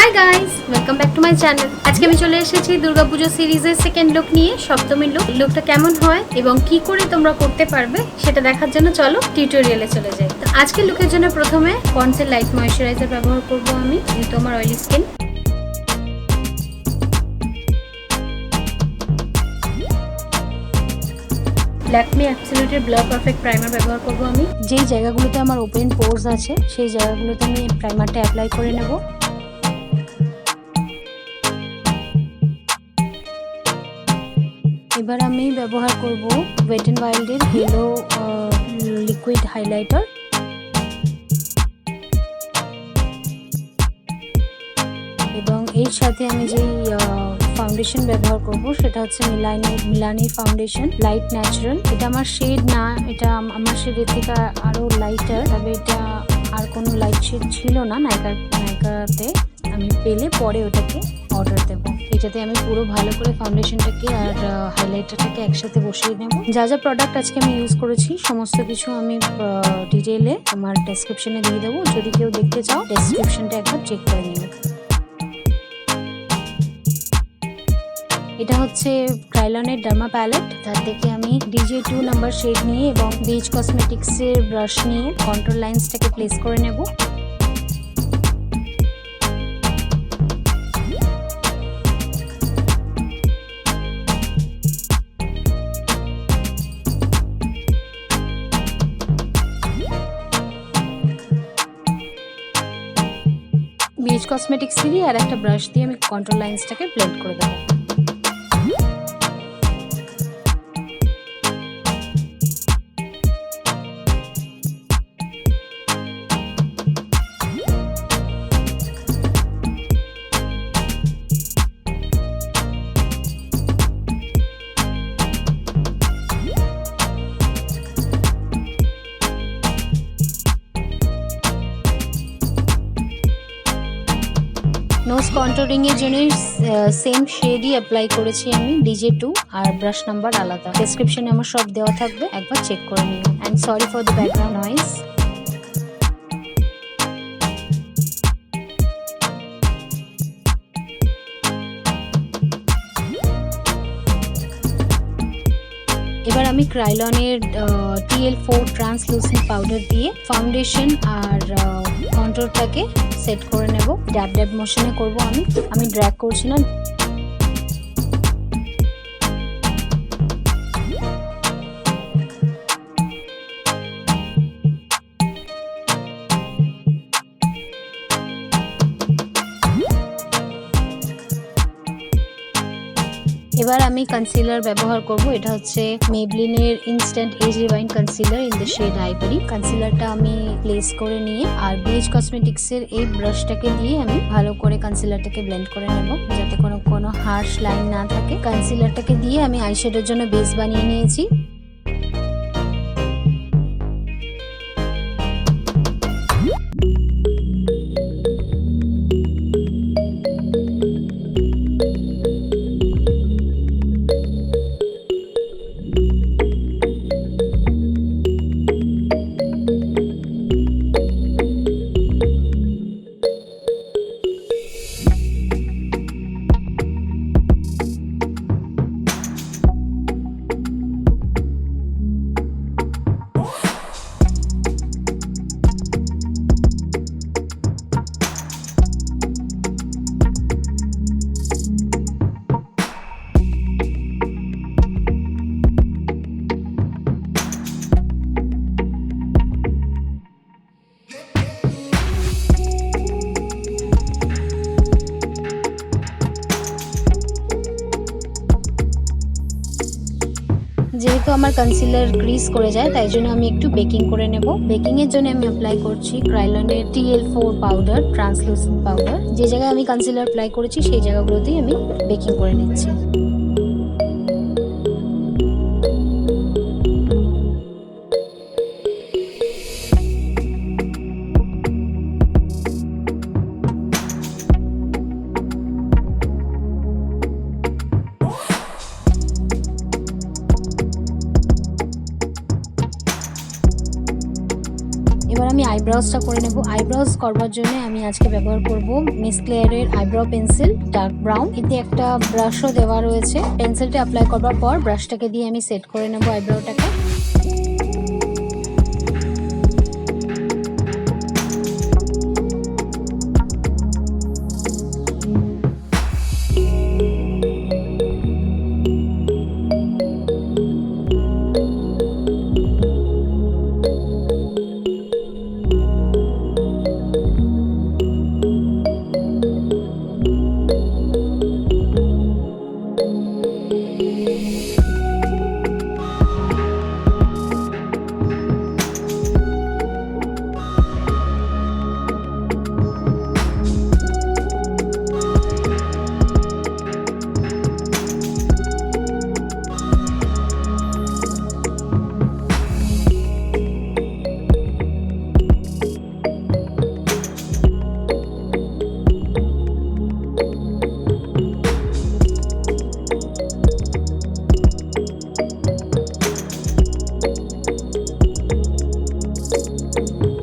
Hi guys, welcome back to my channel. आज के আমি চলে এসেছি দুর্গাপূজা সিরিজের সেকেন্ড লুক নিয়ে, সপ্তমীর লুকটা কেমন হয় এবং কি করে তোমরা করতে পারবে সেটা দেখার জন্য চলো টিউটোরিয়ালে চলে যাই। তো আজকের লুকের জন্য প্রথমে পন্ডসের লাইট ময়েশ্চারাইজার ব্যবহার করব আমি, যেহেতু আমার অয়েলি স্কিন। Lakme অ্যাবসলিউটের ব্লার পারফেক্ট প্রাইমার ব্যবহার করব আমি। যেই জায়গাগুলোতে আমার ওপেন পোরস আছে সেই জায়গাগুলোতে আমি প্রাইমারটা অ্যাপ্লাই করে নেব। এবার আমি ব্যবহার করব ওয়েট এন্ড ওয়াইল্ডের হেলো লিকুইড হাইলাইটার। এবং এর সাথে আমি যেই ফাউন্ডেশন ব্যবহার করব সেটা হচ্ছে মিলানি ফাউন্ডেশন লাইট ন্যাচারাল। এটা আমার শেড না, এটা আমার শেডের থেকে আরও লাইটার, তবে এটা আর কোনো লাইট শেড ছিল না নায়িকাতে। আমি পেলে পরে ওটাকে অর্ডার দেবো। এটাতে আমি পুরো ভালো করে ফাউন্ডেশনটাকে আর হাইলাইটারটাকে একসাথে বসিয়ে নেব। যা যা প্রোডাক্ট আজকে আমি ইউজ করেছি সমস্ত কিছু আমি ডিটেইলে আমার ডেসক্রিপশনে দিয়ে দেবো। যদি কেউ দেখতে চাও ডেসক্রিপশনটা একবার চেক করে নিও। এটা হচ্ছে ক্রাইলনের ডার্মা প্যালেট। তার থেকে আমি DJ2 নাম্বার শেড নিয়ে এবং বেজ কসমেটিক্সের ব্রাশ নিয়ে কন্ট্রোল লাইন্সটাকে প্লেস করে নেব। বেজ কসমেটিক্স দিয়ে আর একটা ব্রাশ দিয়ে আমি কন্ট্রোল লাইন্সটাকে ব্লেন্ড করে দেবো। নোজ কন্ট্রোলিং এর জন্য সেম শেডই অ্যাপ্লাই করেছি আমি, DJ2 আর ব্রাশ নাম্বার আলাদা। ডেসক্রিপশনে আমার সব দেওয়া থাকবে, একবার চেক করে নিও। And sorry for the background noise. এবার আমি ক্রাইলনের TL4 ট্রান্সলুসেন্ট পাউডার দিয়ে ফাউন্ডেশন আর কন্ট্রোলটাকে সেট করে নেব। ড্যাব ড্যাব মোশনে করব আমি ড্র্যাগ করছি না। এবার আমি কনসিলার ব্যবহার করব। এটা হচ্ছে মেবলিনের instant age rewind concealer in the shade ivory. কনসিলারটা আমি প্লেস করে নিয়ে আর বেজ কসমেটিক্সের এই ব্রাশটাকে দিয়ে আমি ভালো করে কনসিলারটাকে ব্লেন্ড করে নেব, যাতে কোনো হার্শ লাইন না থাকে। কনসিলারটাকে দিয়ে আমি আইশ্যাডোর জন্য বেস বানিয়ে নিয়েছি। যেহেতু আমার কনসিলার গ্রিস করে যায় তাই জন্য আমি একটু বেকিং করে নেব। বেকিং এর জন্য আমি অ্যাপ্লাই করছি ক্রাইলনের TL4 পাউডার ট্রান্সলুসেন্ট পাউডার। যে জায়গায় আমি কনসিলার অ্যাপ্লাই করেছি সেই জায়গাগুলোতেই আমি বেকিং করে নিচ্ছি। এবার আমি আইব্রাউজটা করে নেব। আইব্রাউজ করবার জন্য আমি আজকে ব্যবহার করব মিস ক্লেয়ারের আইব্রাউ পেন্সিল ডার্ক ব্রাউন। এতে একটা ব্রাশও দেওয়া রয়েছে। পেন্সিলটা অ্যাপ্লাই করবার পর ব্রাশটাকে দিয়ে আমি সেট করে নেব আইব্রাউটাকে।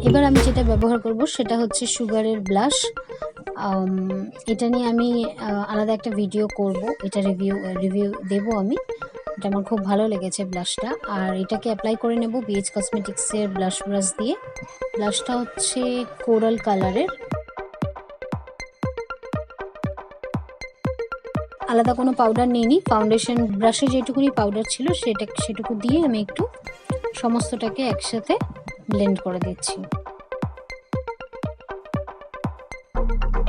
এবার আমি যেটা ব্যবহার করব সেটা হচ্ছে সুগারের ব্লাশ। এটা নিয়ে আমি আলাদা একটা ভিডিও করব, এটা রিভিউ দেব আমি। এটা আমার খুব ভালো লেগেছে ব্লাশটা। আর এটাকে অ্যাপ্লাই করে নেব বিএচ কসমেটিক্সের ব্লাশ দিয়ে। ব্লাশটা হচ্ছে কোরাল কালারের। আলাদা কোনো পাউডার নিইনি, ফাউন্ডেশন ব্রাশে যেটুকুনি পাউডার ছিল সেটুকু দিয়ে আমি একটু সমস্তটাকে একসাথে ব্লেন্ড করে দিচ্ছি।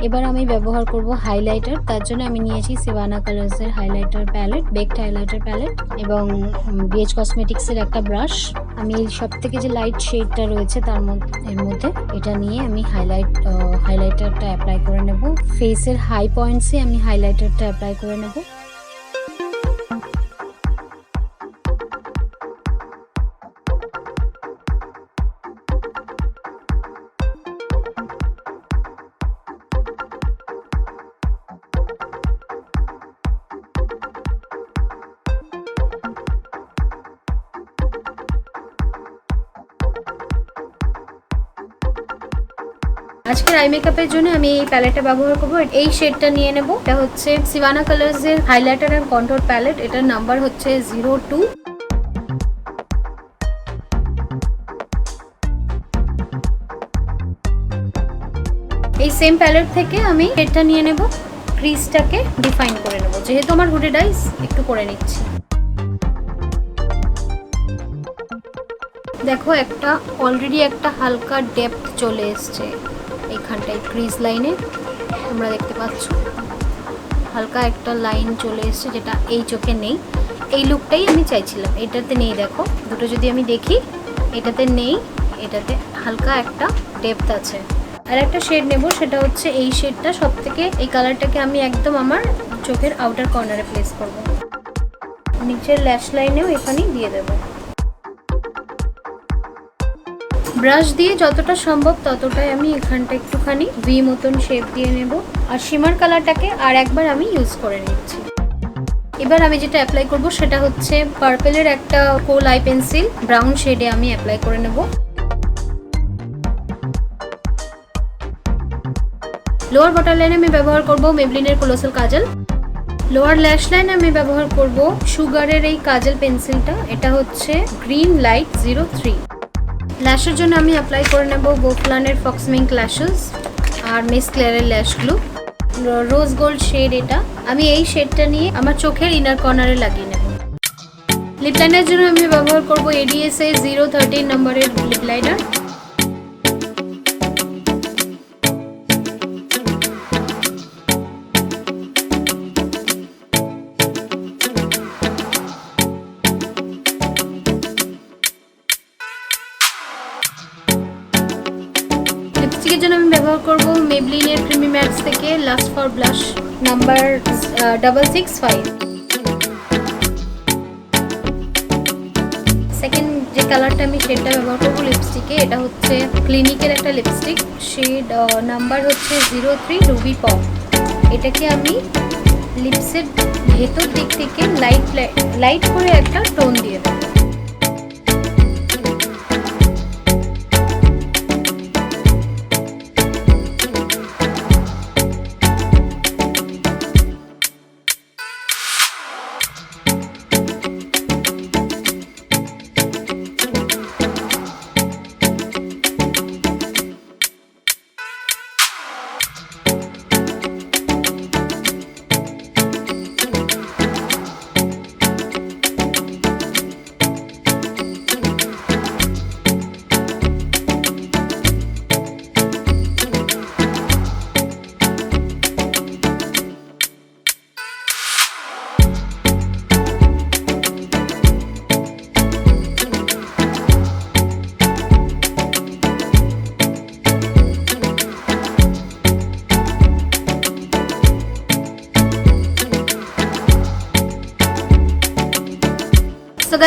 এবার আমি ব্যবহার করব হাইলাইটার। তার জন্য আমি নিয়েছি সিভানা কালার্সের highlighter palette, baked highlighter palette এবং বিএচ কসমেটিক্সের একটা ব্রাশ। আমি সবথেকে যে লাইট শেডটা রয়েছে এর মধ্যে এটা নিয়ে আমি হাইলাইটারটা অ্যাপ্লাই করে নেব। ফেসের হাই পয়েন্টসে আমি হাইলাইটারটা অ্যাপ্লাই করে নেব। আজকের আই মেকআপের জন্য আমি এই প্যালেটটা ব্যবহার করব। এই শেডটা নিয়ে নেব। এটা হচ্ছে সিভানা কালার্সের হাইলাইটার এন্ড কন্ট্রোল প্যালেট। এটার নাম্বার হচ্ছে 02। এই সেম প্যালেট থেকে আমি শেডটা নিয়ে নেব, ক্রিজটাকে ডিফাইন করে নেব। যেহেতু আমার হুডেড আইস একটু করে নিচ্ছি। দেখো অলরেডি একটা হালকা ডেপথ চলে এসছে এইখানটায় ক্রিজ লাইনে, তোমরা দেখতে পাচ্ছ হালকা একটা লাইন চলে এসছে, যেটা এই চোখে নেই। এই লুকটাই আমি চাইছিলাম, এটাতে নেই। দেখো দুটো যদি আমি দেখি, এটাতে নেই, এটাতে হালকা একটা ডেপথ আছে। আর একটা শেড নেব, সেটা হচ্ছে এই শেডটা। সবথেকে এই কালারটাকে আমি একদম আমার চোখের আউটার কর্নারে প্লেস করব। নিচের ল্যাশ লাইনেও এখানেই দিয়ে দেবো। ব্রাশ দিয়ে যতটা সম্ভব ততটাই আমি এখানটা একটুখানি ভি মতন শেপ দিয়ে নেব। আর শিমার কালারটাকে আর একবার আমি ইউজ করে নিচ্ছি। এবার আমি যেটা অ্যাপ্লাই করব সেটা হচ্ছে পার্পলের একটা কোল আই পেন্সিল, ব্রাউন শেডে আমি অ্যাপ্লাই করে নেব। লোয়ার বটল লাইনে আমি ব্যবহার করব মেবলিনের কোলোসাল কাজল। লোয়ার ল্যাশ লাইনে আমি ব্যবহার করব সুগারের এই কাজল পেন্সিলটা। এটা হচ্ছে গ্রিন লাইট 03। ল্যাশের জন্য আমি অ্যাপ্লাই করে নেব বোফলানের ফক্স মিঙ্ক ল্যাশেস আর মিস ক্লেয়ারের ল্যাশ গ্লু, রোজ গোল্ড শেড। এটা আমি এই শেডটা নিয়ে আমার চোখের ইনার কর্নারে লাগিয়ে নেব। লিপ লাইনার জন্য আমি ব্যবহার করব এডিএসএ 013 নম্বরের লিপ লাইনার। লিপস্টিকের জন্য আমি ব্যবহার করব মেবলিনের ক্রিমি ম্যাটস থেকে last for blush number 665। Second যে কালারটা আমি শেডটা ব্যবহার করব লিপস্টিকে, এটা হচ্ছে ক্লিনিকের একটা লিপস্টিক, শেড নাম্বার হচ্ছে 03 রুবি পপ। এটাকে আমি লিপসের ভেতর দিক থেকে লাইট করে একটা টোন দিয়ে দেবো।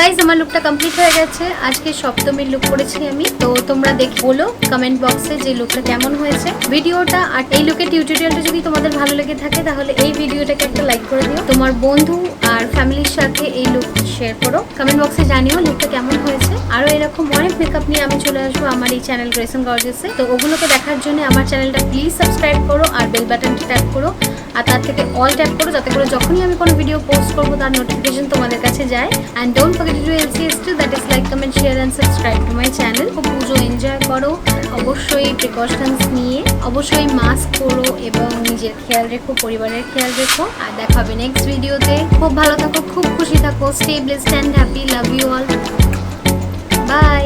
গাইজ আমার লুকটা কমপ্লিট হয়ে গেছে। আজকে সপ্তমীর লুক করেছি আমি। তো তোমরা দেখে বলো কমেন্ট বক্সে যে লুকটা কেমন হয়েছে। ভিডিওটা আর এই লুকের টিউটোরিয়ালটা যদি তোমাদের ভালো লেগে থাকে তাহলে এই ভিডিওটাকে একটা লাইক করে দিও। তোমার বন্ধু আর ফ্যামিলির সাথে এই লুক শেয়ার করো। কমেন্ট বক্সে জানিও লুকটা কেমন হয়েছে। আরও এরকম অনেক মেকআপ নিয়ে আমি চলে আসবো আমার এই চ্যানেল গ্রেস এন্ড গর্জিয়াসে। তো ওগুলোকে দেখার জন্য আমার চ্যানেলটা প্লিজ সাবস্ক্রাইব করো আর বেল বাটনটা ট্যাপ করো আর তার থেকে অল ট্যাপ করো, যাতে করে যখনই আমি কোনো ভিডিও পোস্ট করবো তার নোটিফিকেশন তোমাদের কাছে যায়। And don't forget to LCS2, that is like, comment, share and subscribe to my channel. খুব পুজো এনজয় করো, অবশ্যই প্রিকশনস নিয়ে, অবশ্যই মাস্ক পরো এবং নিজের খেয়াল রেখো, পরিবারের খেয়াল রেখো। আর দেখা হবে নেক্সট ভিডিওতে। খুব ভালো থাকো, খুব খুশি থাকো, stay blessed and happy, love you all, by.